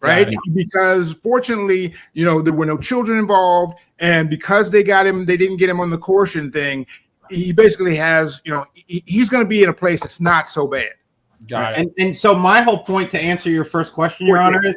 right? Because fortunately, there were no children involved. And because they didn't get him on the coercion thing, he basically has, he's going to be in a place that's not so bad. Got it. And so my whole point, to answer your first question, Your Honor, is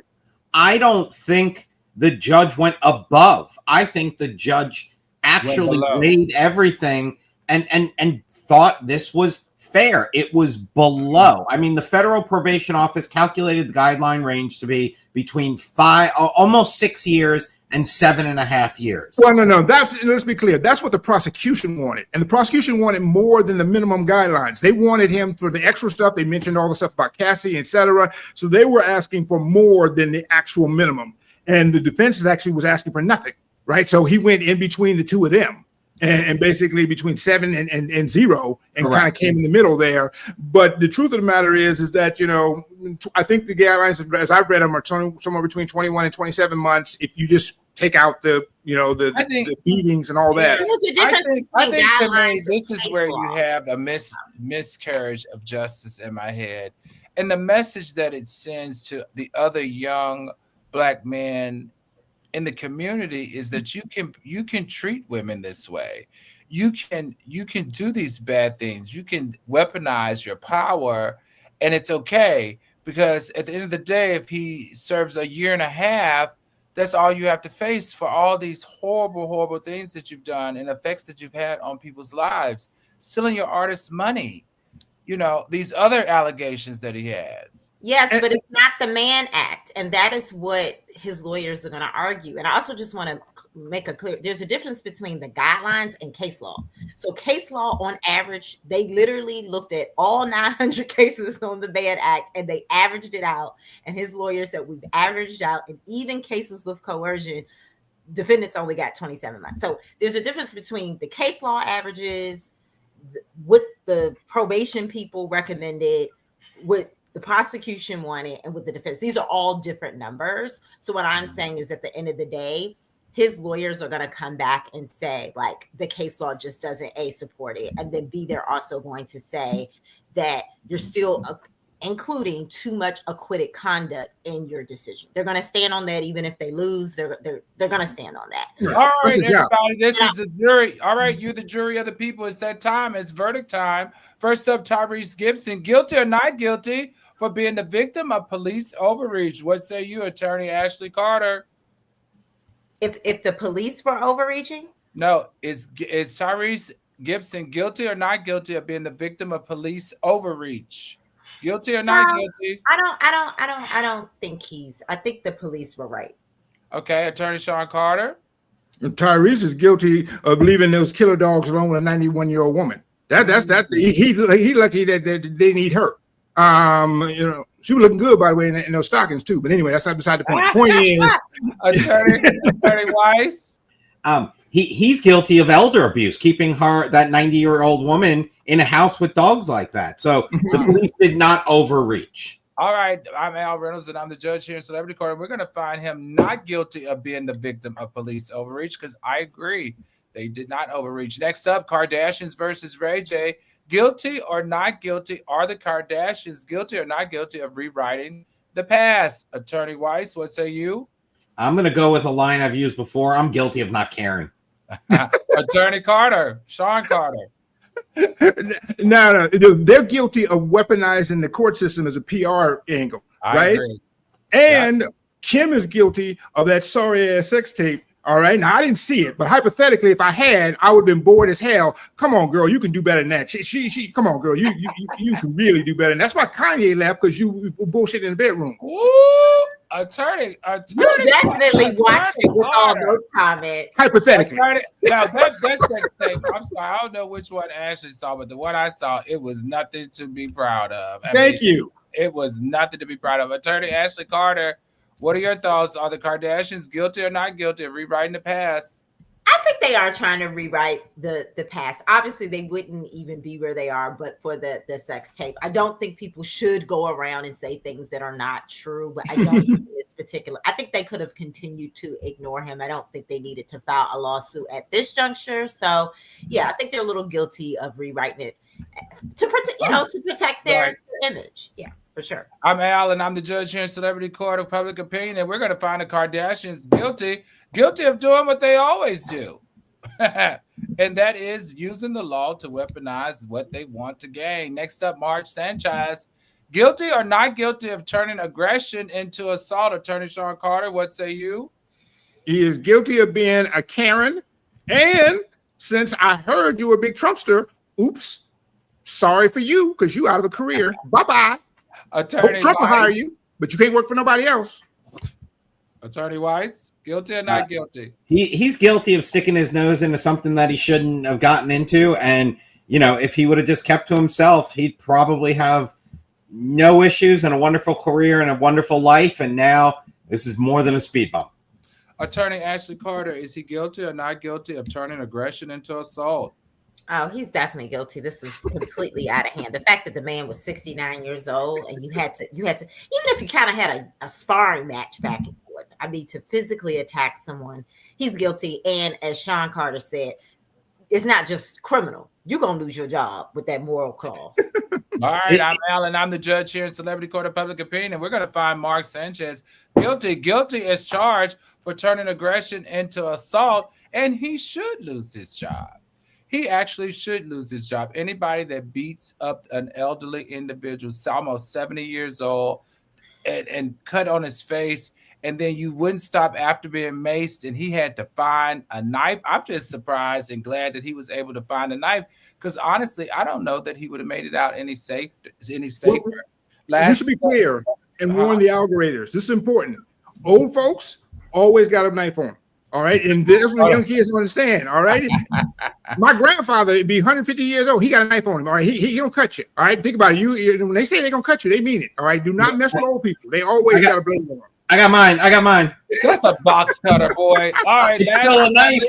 I don't think the judge went above. I think the judge actually weighed everything and thought this was fair. It was below. I mean, the Federal Probation Office calculated the guideline range to be between almost 6 years and 7.5 years. Well, no. Let's be clear. That's what the prosecution wanted. And the prosecution wanted more than the minimum guidelines. They wanted him for the extra stuff. They mentioned all the stuff about Cassie, et cetera. So they were asking for more than the actual minimum. And the defense actually was asking for nothing, right? So he went in between the two of them and basically between 7 and 0 and kind of came in the middle there. But the truth of the matter is that, I think the guidelines, as I've read them, are somewhere between 21 and 27 months. If you just take out the beatings and all that. I think to me, this is where you have a miscarriage of justice in my head. And the message that it sends to the other young Black men in the community is that you can treat women this way. You can do these bad things. You can weaponize your power, and it's okay, because at the end of the day, if he serves a year and a half, that's all you have to face for all these horrible, horrible things that you've done and effects that you've had on people's lives, stealing your artist's money, these other allegations that he has. Yes, but it's not the Mann Act. And that is what his lawyers are going to argue. And I also just want to make a clear, there's a difference between the guidelines and case law. So case law, on average, they literally looked at all 900 cases on the Mann Act and they averaged it out. And his lawyer said, we've averaged out, and even cases with coercion, defendants only got 27 months. So there's a difference between the case law averages, what the probation people recommended, what the prosecution wanted, and what the defense. These are all different numbers. So what I'm saying is, at the end of the day, his lawyers are going to come back and say, like, the case law just doesn't support it. And then B, they're also going to say that you're still including too much acquitted conduct in your decision. They're going to stand on that. Even if they lose, they're going to stand on that. All right, everybody, this is the jury. All right, you're the jury of the people. It's that time. It's verdict time. First up, Tyrese Gibson, guilty or not guilty for being the victim of police overreach. What say you, Attorney Ashley Carter? If the police were overreaching? No, is Tyrese Gibson guilty or not guilty of being the victim of police overreach? Guilty or not guilty? I don't think I think the police were right. Okay, Attorney Sean Carter. Tyrese is guilty of leaving those killer dogs alone with a 91-year-old woman. He lucky that they need her. She was looking good, by the way, in those stockings too. But anyway, that's not beside the point. The point is, Attorney Weiss. He's guilty of elder abuse, keeping that 90-year-old woman in a house with dogs like that. So the police did not overreach. All right, I'm Al Reynolds, and I'm the judge here in Celebrity Court. And we're going to find him not guilty of being the victim of police overreach, because I agree they did not overreach. Next up, Kardashians versus Ray J. Guilty or not guilty? Are the Kardashians guilty or not guilty of rewriting the past? Attorney Weiss, what say you? I'm going to go with a line I've used before. I'm guilty of not caring. Attorney Carter, Sean Carter. No, they're guilty of weaponizing the court system as a PR angle, right? And Kim is guilty of that sorry ass sex tape. All right. Now I didn't see it, but hypothetically, if I had, I would have been bored as hell. Come on, girl, you can do better than that. She come on, girl, you can really do better. And that's why Kanye left, because you bullshit in the bedroom. Ooh, attorney, you definitely watched it with all those comments. Hypothetically. Now that's sex tape. I'm sorry, I don't know which one Ashley saw, but the one I saw, it was nothing to be proud of. Thank you. It was nothing to be proud of. Attorney Ashley Carter, what are your thoughts? Are the Kardashians guilty or not guilty of rewriting the past? I think they are trying to rewrite the past. Obviously, they wouldn't even be where they are, but for the sex tape. I don't think people should go around and say things that are not true, but I don't think it's particular. I think they could have continued to ignore him. I don't think they needed to file a lawsuit at this juncture. So, yeah, I think they're a little guilty of rewriting it to protect their image. Yeah. For sure. I'm Al, and I'm the judge here in Celebrity Court of Public Opinion, and we're going to find the Kardashians guilty of doing what they always do, and that is using the law to weaponize what they want to gain. Next up, Mark Sanchez, guilty or not guilty of turning aggression into assault? Attorney Sean Carter, what say you? He is guilty of being a Karen, and since I heard you were a big Trumpster, oops, sorry for you, because you out of a career. Bye-bye. Attorney Trump will hire you, but you can't work for nobody else. Attorney Weiss, guilty or not guilty? He's guilty of sticking his nose into something that he shouldn't have gotten into. And, if he would have just kept to himself, he'd probably have no issues and a wonderful career and a wonderful life. And now this is more than a speed bump. Attorney Ashley Carter, is he guilty or not guilty of turning aggression into assault? Oh, he's definitely guilty. This was completely out of hand. The fact that the man was 69 years old and you had to, even if you kind of had a sparring match back and forth, I mean, to physically attack someone, he's guilty. And as Sean Carter said, it's not just criminal. You're going to lose your job with that moral clause. All right, I'm Alan. I'm the judge here in Celebrity Court of Public Opinion. And we're going to find Mark Sanchez guilty as charged for turning aggression into assault. And he should lose his job. He actually should lose his job. Anybody that beats up an elderly individual, almost 70 years old, and cut on his face, and then you wouldn't stop after being maced, and he had to find a knife. I'm just surprised and glad that he was able to find a knife, because honestly, I don't know that he would have made it out any safer. You should be clear and warn the algoriters. This is important. Old folks always got a knife on them. All right. And that's what young kids don't understand. All right. My grandfather would be 150 years old. He got a knife on him. All right. He don't cut you. All right. Think about it. When they say they're going to cut you, they mean it. All right. Do not mess with old people. They always got a blade on them. I got mine. That's a box cutter, boy. All right. It's still a knife.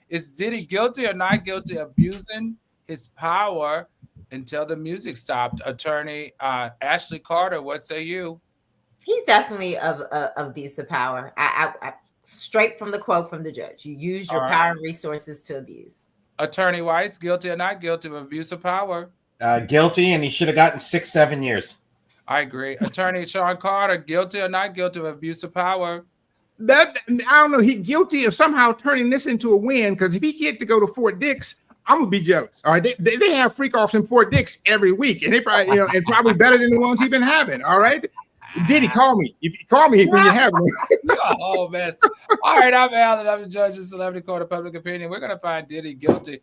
Is Diddy guilty or not guilty of abusing his power until the music stopped? Attorney Ashley Carter, what say you? He's definitely of abuse of power. I straight from the quote from the judge. You use your power and resources to abuse. Attorney Weiss, guilty or not guilty of abuse of power? Guilty, and he should have gotten 6-7 years. I agree. Attorney Sean Carter, guilty or not guilty of abuse of power? I don't know. He's guilty of somehow turning this into a win, because if he get to go to Fort Dix, I'm gonna be jealous. All right, they have freak offs in Fort Dix every week, and they probably and probably better than the ones he's been having. All right. Diddy, call me. If you call me when you have me. Oh, mess. All right, I'm Alan. I'm the judge in Celebrity Court of Public Opinion. We're going to find Diddy guilty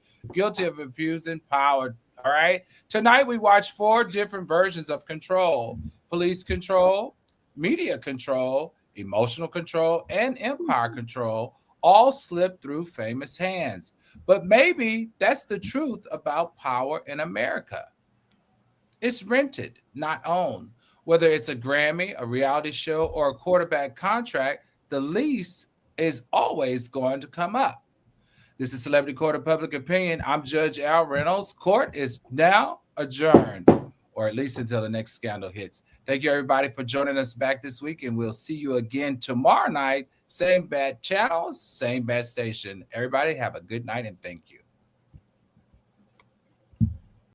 of abusing power. All right. Tonight, we watch 4 different versions of control: police control, media control, emotional control, and empire control, all slip through famous hands. But maybe that's the truth about power in America. It's rented, not owned. Whether it's a Grammy, a reality show, or a quarterback contract, the lease is always going to come up. This is Celebrity Court of Public Opinion. I'm Judge Al Reynolds. Court is now adjourned, or at least until the next scandal hits. Thank you, everybody, for joining us back this week, and we'll see you again tomorrow night. Same bad channel, same bad station. Everybody have a good night, and thank you.